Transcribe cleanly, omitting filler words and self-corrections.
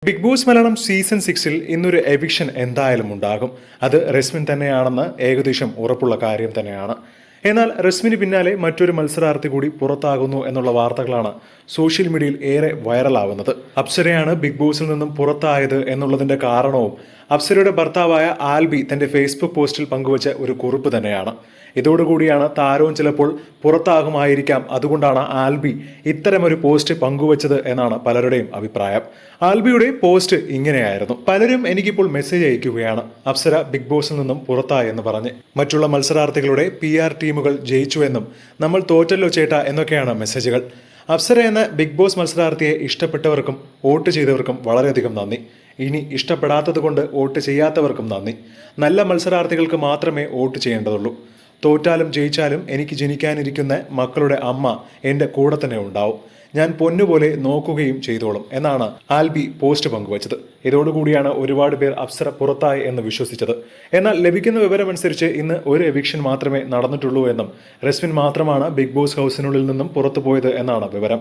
Big boss Malayalam season 6-ൽ ഇന്നൊരു eviction എന്തായാലും ഉണ്ടാകും. അത് റസ്മിൻ തന്നെയാണെന്ന് ഏകദേശം ഉറപ്പുള്ള കാര്യം തന്നെയാണ്. എന്നാൽ റസ്മിന് പിന്നാലെ മറ്റൊരു മത്സരാർത്ഥി കൂടി പുറത്താകുന്നു എന്നുള്ള വാർത്തകളാണ് സോഷ്യൽ മീഡിയയിൽ ഏറെ വൈറലാവുന്നത്. അപ്സരയാണ് ബിഗ് ബോസിൽ നിന്നും പുറത്തായത് എന്നുള്ളതിന്റെ കാരണവും അപ്സരയുടെ ഭർത്താവായ ആൽബി തന്റെ ഫേസ്ബുക്ക് പോസ്റ്റിൽ പങ്കുവച്ച ഒരു കുറിപ്പ് തന്നെയാണ്. ഇതോടുകൂടിയാണ് താരവും ചിലപ്പോൾ പുറത്താകുമായിരിക്കാം, അതുകൊണ്ടാണ് ആൽബി ഇത്തരമൊരു പോസ്റ്റ് പങ്കുവച്ചത് എന്നാണ് പലരുടെയും അഭിപ്രായം. ആൽബിയുടെ പോസ്റ്റ് ഇങ്ങനെയായിരുന്നു: പലരും എനിക്കിപ്പോൾ മെസ്സേജ് അയക്കുകയാണ്, അപ്സര ബിഗ് ബോസിൽ നിന്നും പുറത്തായി എന്ന് പറഞ്ഞ്. മറ്റുള്ള മത്സരാർത്ഥികളുടെ PR ടീമുകൾ ജയിച്ചുവെന്നും നമ്മൾ തോറ്റല്ലോ ചേട്ടാ എന്നൊക്കെയാണ് മെസ്സേജുകൾ. അപ്സര എന്ന ബിഗ് ബോസ് മത്സരാർത്ഥിയെ ഇഷ്ടപ്പെട്ടവർക്കും വോട്ട് ചെയ്തവർക്കും വളരെയധികം നന്ദി. ഇനി ഇഷ്ടപ്പെടാത്തത് കൊണ്ട് വോട്ട് ചെയ്യാത്തവർക്കും നന്ദി. നല്ല മത്സരാർത്ഥികൾക്ക് മാത്രമേ വോട്ട് ചെയ്യേണ്ടതുള്ളൂ. തോറ്റാലും ജയിച്ചാലും എനിക്ക് ജനിക്കാനിരിക്കുന്ന മക്കളുടെ അമ്മ എൻ്റെ കൂടെ തന്നെ ഉണ്ടാവും. ഞാൻ പൊന്നുപോലെ നോക്കുകയും ചെയ്തോളും എന്നാണ് ആൽബി പോസ്റ്റ് പങ്കുവച്ചത്. ഇതോടുകൂടിയാണ് ഒരുപാട് പേർ അപ്സര പുറത്തായി എന്ന് വിശ്വസിച്ചത്. എന്നാൽ ലഭിക്കുന്ന വിവരമനുസരിച്ച് ഇന്ന് ഒരു എവിക്ഷൻ മാത്രമേ നടന്നിട്ടുള്ളൂ എന്നും റസ്മിൻ മാത്രമാണ് ബിഗ് ബോസ് ഹൗസിനുള്ളിൽ നിന്നും പുറത്തുപോയത് എന്നാണ് വിവരം.